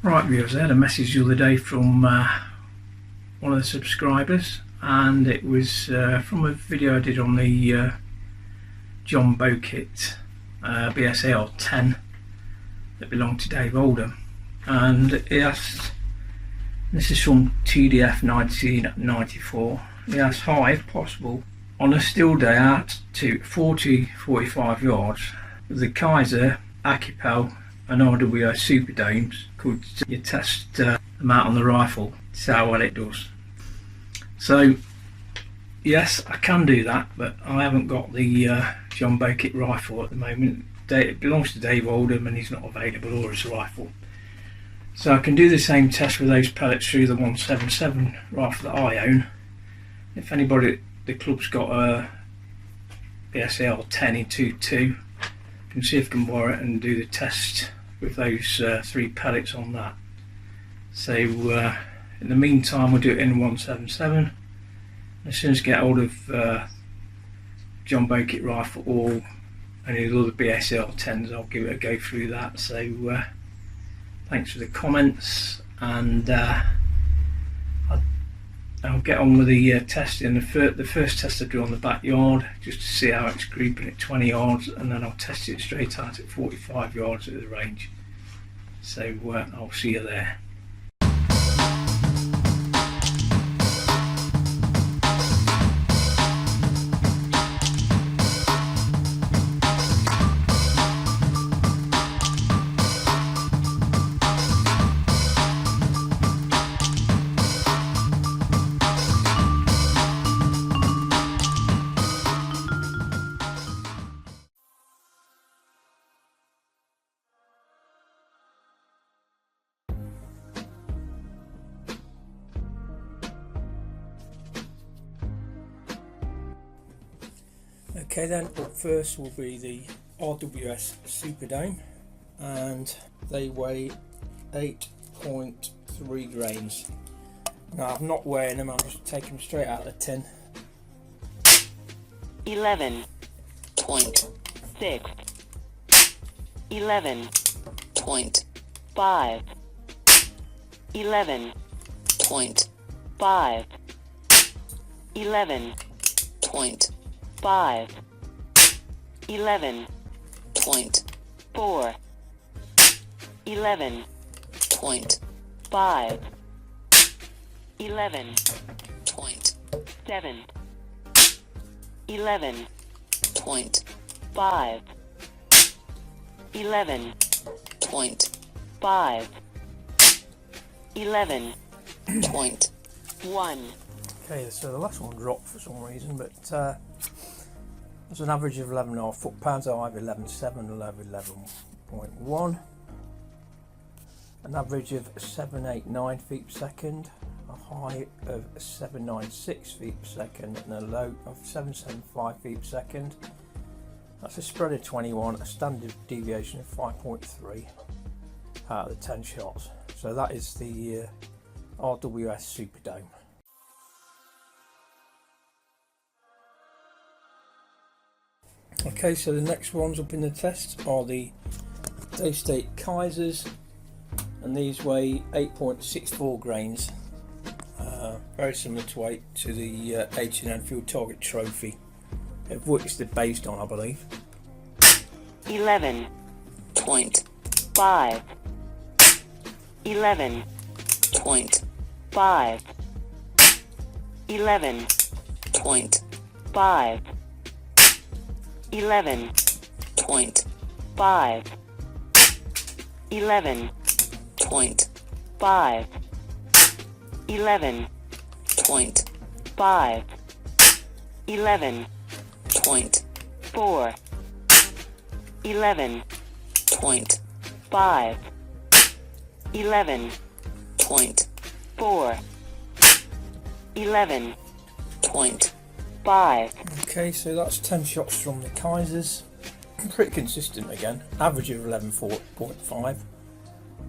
Right viewers, I had a message the other day from one of the subscribers, and it was from a video I did on the John Bokit BSA R10 that belonged to Dave Oldham, and he asked, this is from TDF 1994, he asked, hi, if possible, on a still day out to 40-45 yards with the Kaiser, Accupell and RWS Superdomes, could you test them out on the rifle, see how well it does? So yes, I can do that, but I haven't got the John Bokit rifle at the moment. It belongs to Dave Oldham and he's not available, or his rifle. So I can do the same test with those pellets through the 177 rifle that I own. If anybody at the club's got a BSA R10 in 2.2, can see if I can borrow it and do the test with those 3 pellets on that. So in the meantime we'll do it in 177. As soon as I get hold of John Bokit rifle or any of the other BSA R10s, I'll give it a go through that. So thanks for the comments, and I'll get on with the testing. The first test I do on the backyard, just to see how it's grouping at 20 yards, and then I'll test it straight out at 45 yards at the range. So I'll see you there. Okay then, up first will be the RWS Superdome, and they weigh 8.3 grains. Now I'm not weighing them, I'm just taking them straight out of the tin. 11.6 11.5 11.5 11.5 11.4 11.5 11.7 11.5 11.5 11.1. Okay, so the last one dropped for some reason, but there's an average of 11.5 foot-pounds, so I have 11.7, 11.1, an average of 789 feet per second, a high of 796 feet per second, and a low of 775 feet per second. That's a spread of 21, a standard deviation of 5.3 out of the 10 shots. So that is the RWS Superdome. Okay, so the next ones up in the test are the Daystate Kaisers, and these weigh 8.64 grains, very similar to weight to the H&N Field Target Trophy, of which they're based on, I believe. 11.5 11.5 11.5 11.5 11.5 11.5 11.4 11.5 11.4 11.5. Okay, so that's 10 shots from the Kaisers. Pretty consistent again. Average of 11.5,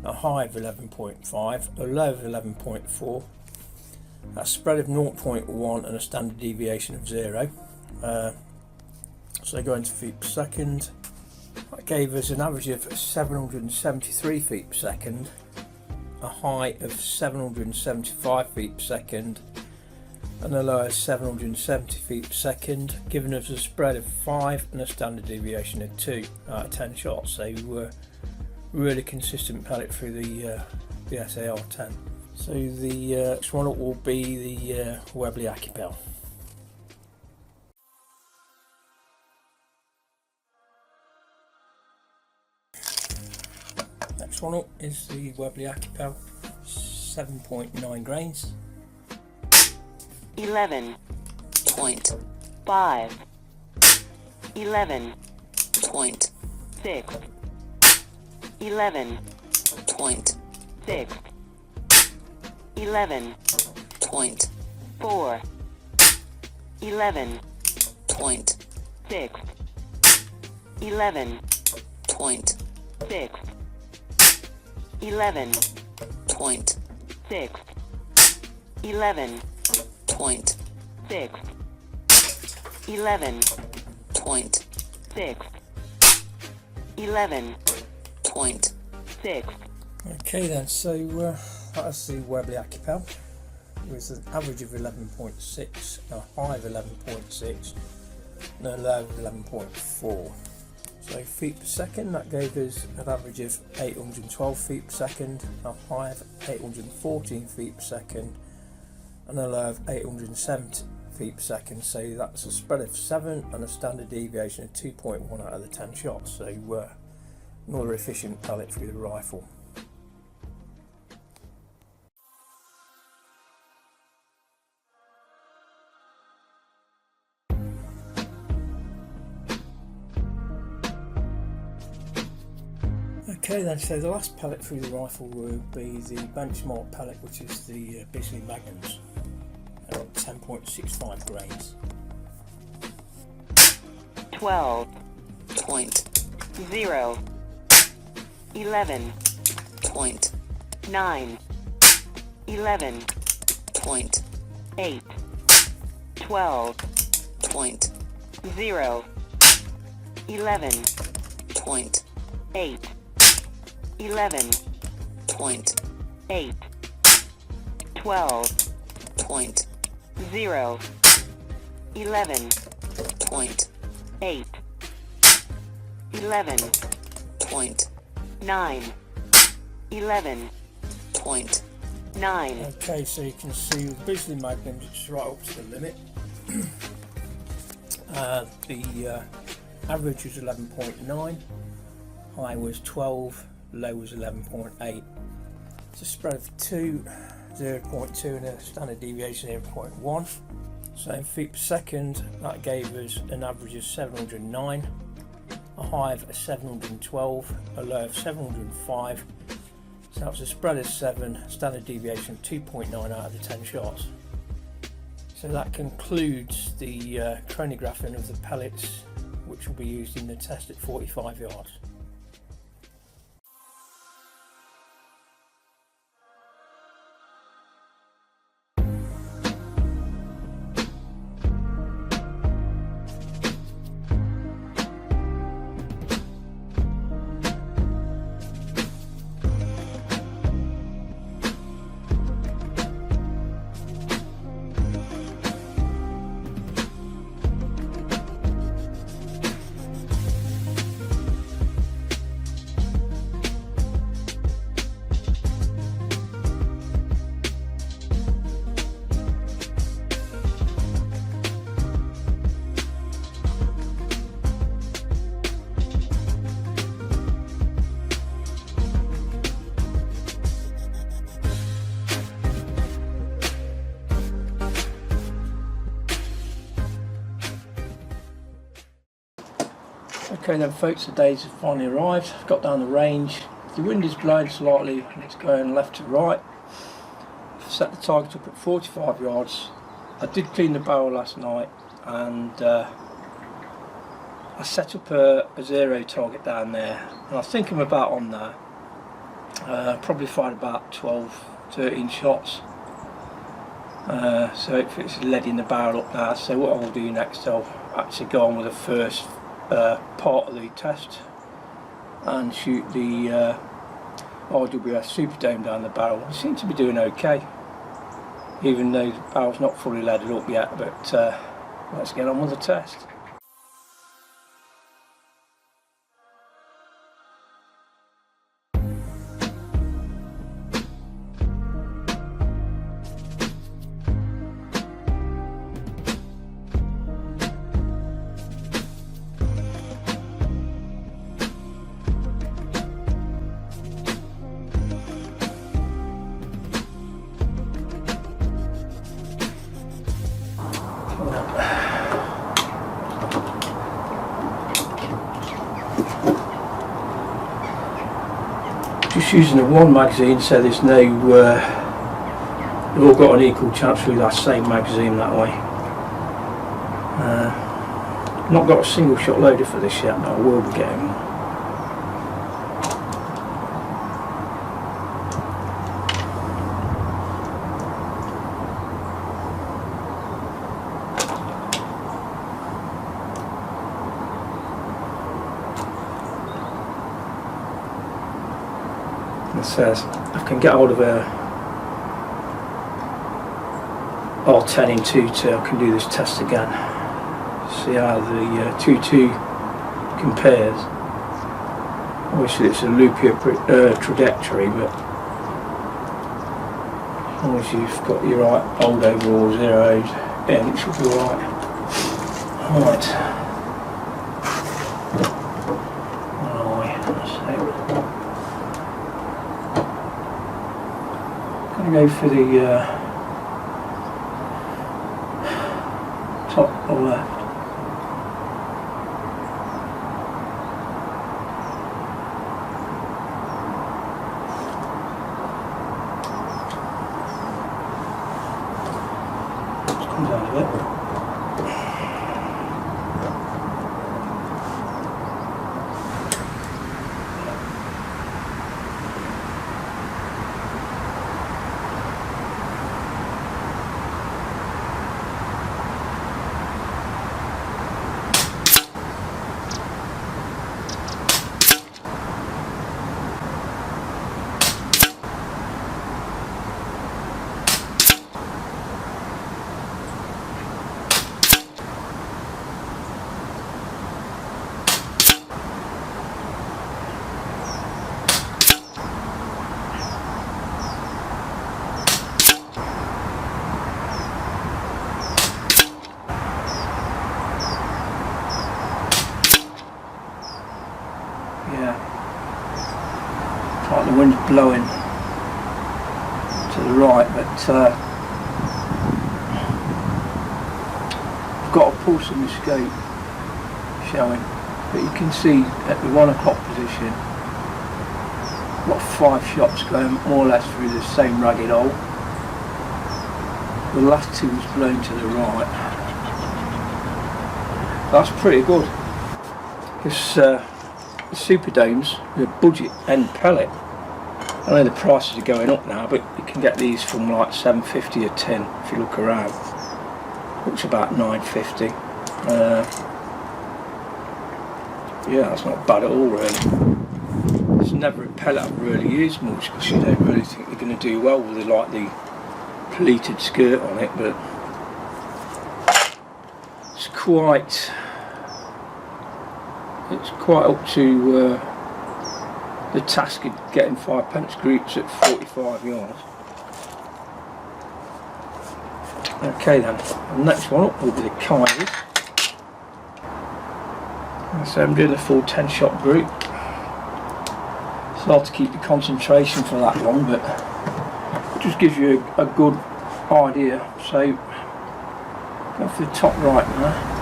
a high of 11.5, a low of 11.4, a spread of 0.1 and a standard deviation of 0. So going to feet per second, that gave us an average of 773 feet per second, a high of 775 feet per second and a low of 770 feet per second, giving us a spread of 5 and a standard deviation of 2 out of 10 shots. So really consistent pellet through the BSA R10. So the next one up will be the Webley Accupell. Next one up is the Webley Accupell, 7.9 grains. 11.5 11.6 11.6 11.4 11.6 11.6 11.6 11.6 11.6 11.6. Okay then, so that's the Webley Accupell with an average of 11.6, a high of 11.6 and a low of 11.4. So feet per second, that gave us an average of 812 feet per second, a high of 814 feet per second and a low of 870 feet per second. So that's a spread of 7 and a standard deviation of 2.1 out of the 10 shots. So another efficient pellet through the rifle. Okay then, so the last pellet through the rifle will be the benchmark pellet, which is the Bisley Magnums, 10.65 grains. 12.0 11.9 11.8 12.0 11.8 11.8 12.0 11.8 11.9 11.9. Okay, so you can see with Bisley Magnums it's right up to the limit. The average was 11.9, high was 12, low was 11.8. It's a spread of 2, 0.2 and a standard deviation of 0.1. So in feet per second, that gave us an average of 709, a high of 712, a low of 705. So that was a spread of 7, standard deviation of 2.9 out of the 10 shots. So that concludes the chronographing of the pellets, which will be used in the test at 45 yards. Okay then folks, the days have finally arrived. I've got down the range. The wind is blowing slightly and it's going left to right. I've set the target up at 45 yards. I did clean the barrel last night and I set up a 0 target down there, and I think I'm about on there. Probably fired about 12-13 shots. So it's leading the barrel up now. So what I'll do next, I'll actually go on with the first part of the test and shoot the RWS Superdome down the barrel. It seems to be doing okay, even though the barrel's not fully leaded up yet, but let's get on with the test. Just using the one magazine, so there's no, they've all got an equal chance through that same magazine that way. Not got a single shot loader for this yet, but I will be getting one. It says I can get hold of a R10 in 2.2. I can do this test again, see how the 2.2 compares. Obviously it's a loopier trajectory, but as long as you've got your right old overall zeroed in, it should be alright. Alright. Go for the top or left. Just come down a bit. Like the wind's blowing to the right, but I've got a pulse in the scope showing, but you can see at the 1 o'clock position I've got 5 shots going more or less through the same ragged hole. The last 2 was blown to the right. That's pretty good, because the Superdomes, the budget end pellet, I know the prices are going up now, but you can get these from like $7.50 a tin if you look around. Looks about $9.50. Yeah, that's not bad at all really. It's never a pellet I've really used much, because you don't really think they're going to do well with the pleated skirt on it, but it's quite up to the task of getting 5 groups at 45 yards. Okay then, the next one up will be the Kaiser. So I'm doing the full 10 shot group. It's hard to keep the concentration for that long, but it just gives you a good idea. So go for the top right now.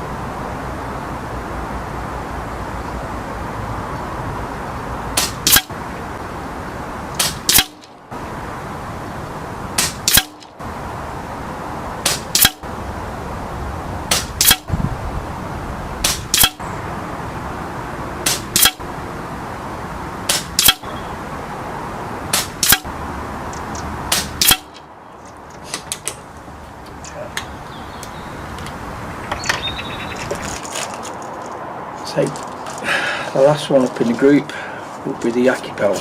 So the last one up in the group will be the Accupell.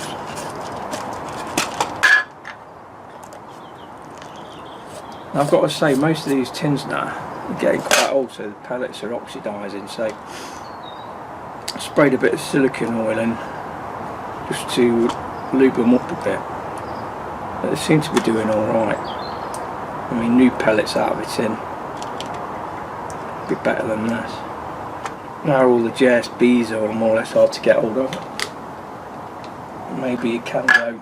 I've got to say, most of these tins now are getting quite old, so the pellets are oxidising, so I sprayed a bit of silicone oil in just to lube them up a bit, but they seem to be doing alright. I mean, new pellets out of a tin would be better than this. Now all the JSBs are more or less hard to get hold of. Maybe you can go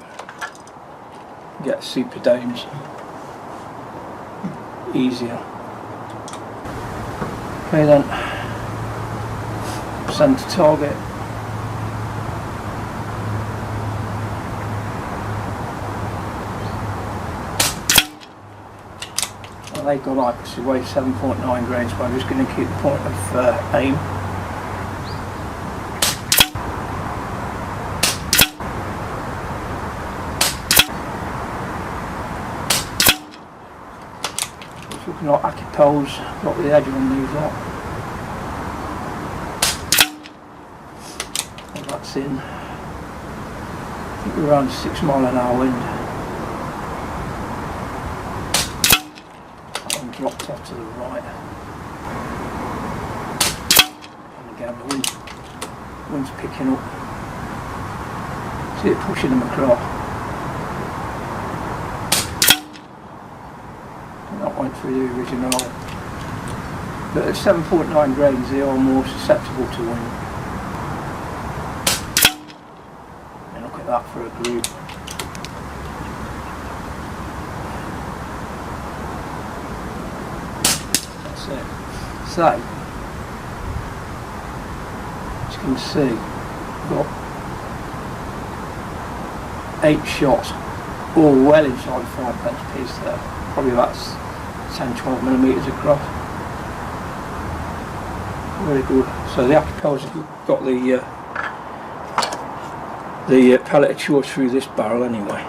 get Superdomes easier. Okay then, send to target. Well, they've got accuracy weight 7.9 grains, but I'm just going to keep the point of aim. It's looking like Accupell's got the edge on these lot. And that's in, I think we're around 6 mile an hour wind. That one dropped off to the right. And again the wind's picking up. See it pushing them across. That went through the original, but at 7.9 grains they are more susceptible to wind. And look at that for a group. That's it. So, as you can see, we've got 8 shots, all well inside the 5 piece there, probably about 10-12 millimetres across. Very good. So the Accupell's have got the pellet of choice through this barrel anyway.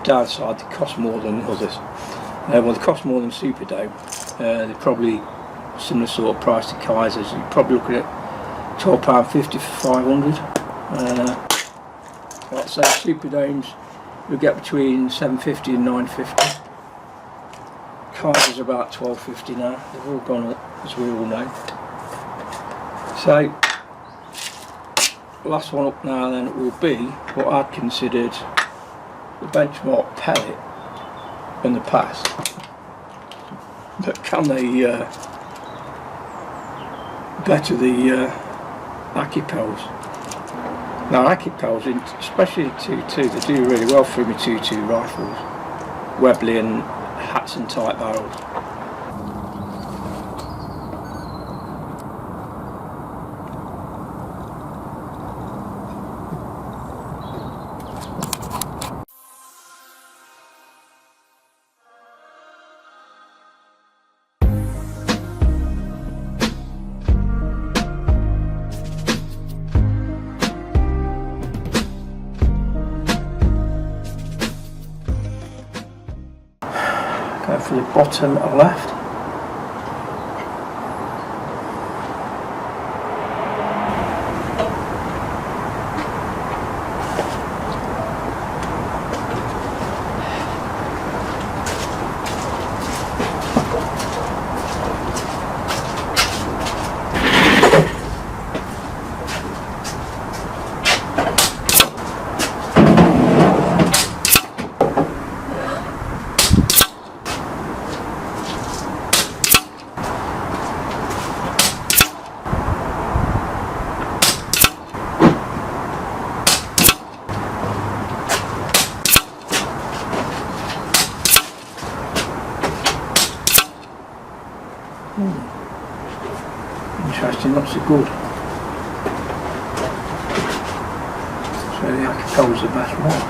Downside, they cost more than others. Well, they cost more than Superdome. They're probably similar sort of price to Kaiser's. You're probably looking at £12.50 for 500. Like I say, Superdomes you'll get between £7.50 and £9.50. Kaiser's about £12.50 now. They've all gone up, as we all know. So, the last one up now then will be what I'd considered the benchmark pellet in the past. But can they better the Accupell's? Now Accupell's, especially 2.2, they do really well through my 2.2 rifles, Webley and Hatson type barrels. Go for the bottom left. Interesting, not so good. So the Accupell's the best one.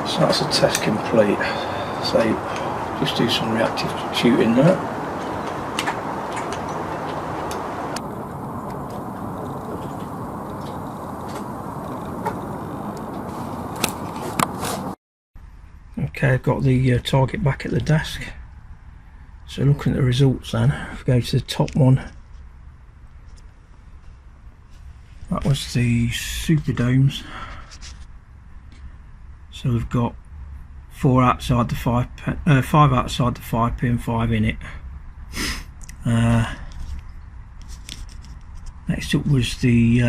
So that's the test complete. So just do some reactive shooting there. Okay, I've got the target back at the desk. So looking at the results then, if we go to the top one, that was the Superdomes. So we've got 4 outside the 5 outside the 5 pin, 5 in it. Next up was the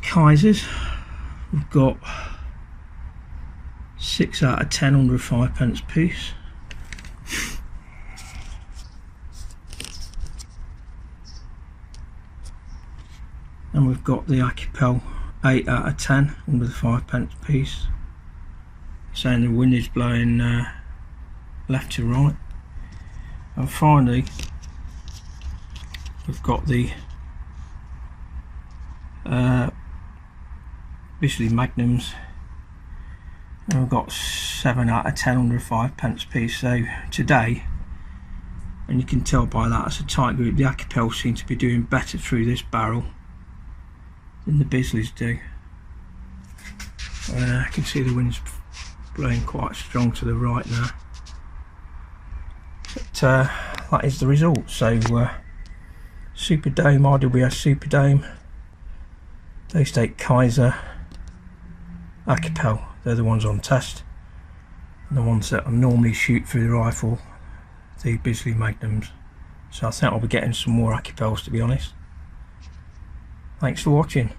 Kaisers. We've got 6 out of 10 under a 5p piece. And we've got the Accupell 8 out of 10 under the 5p piece. Saying the wind is blowing left to right. And finally, we've got the Bisley Magnums, and we've got 7 out of 10 under a 5p piece. So today, and you can tell by that, it's a tight group. The Accupell seem to be doing better through this barrel than the Bisleys do. I can see the wind's blowing quite strong to the right now. But that is the result. So Superdome, RWS Superdome, Daystate Kaiser, Accupell, they're the ones on test. And the ones that I normally shoot through the rifle, the Bisley Magnums. So I think I'll be getting some more Accupells, to be honest. Thanks for watching.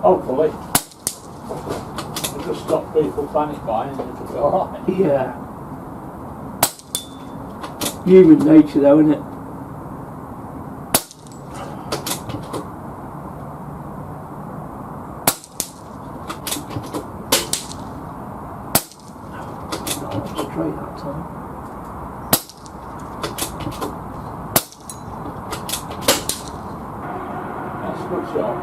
Hopefully, it'll just stop people panic buying and it'll be alright. Yeah. Human nature though, isn't it? Straight that time. That's a good shot.